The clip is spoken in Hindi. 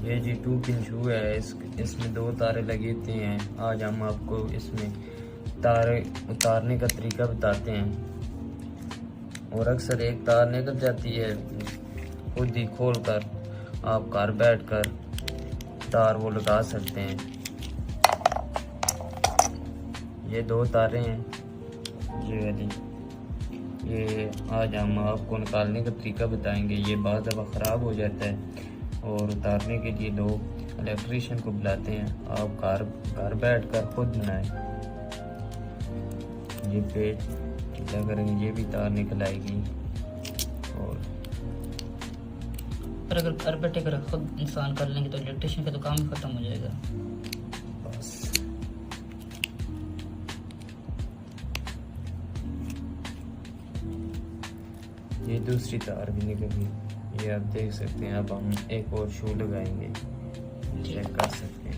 ये जी 2 पिन शू है। इसमें 2 तारे लगी होती हैं। आज हम आपको इसमें तारे उतारने का तरीका बताते हैं। और अक्सर एक तार निकल जाती है, खुद ही खोल कर आप घर बैठ कर तार वो लगा सकते हैं। ये 2 तारे हैं ये वाली। ये आज हम आपको निकालने का तरीका बताएंगे। ये बहुत दफ़ा ख़राब हो जाता है और उतारने के लिए लोग इलेक्ट्रीशियन को बुलाते हैं। आप घर बैठ कर खुद बनाएं। ये पेज ढीला करेंगे, ये भी तार निकल आएगी। और अगर घर बैठे कर खुद इंसान कर लेंगे तो इलेक्ट्रीशियन का तो काम ही ख़त्म हो जाएगा। बस ये दूसरी तार भी निकली, ये आप देख सकते हैं। अब हम एक और शू लगाएंगे, चेक कर सकते हैं।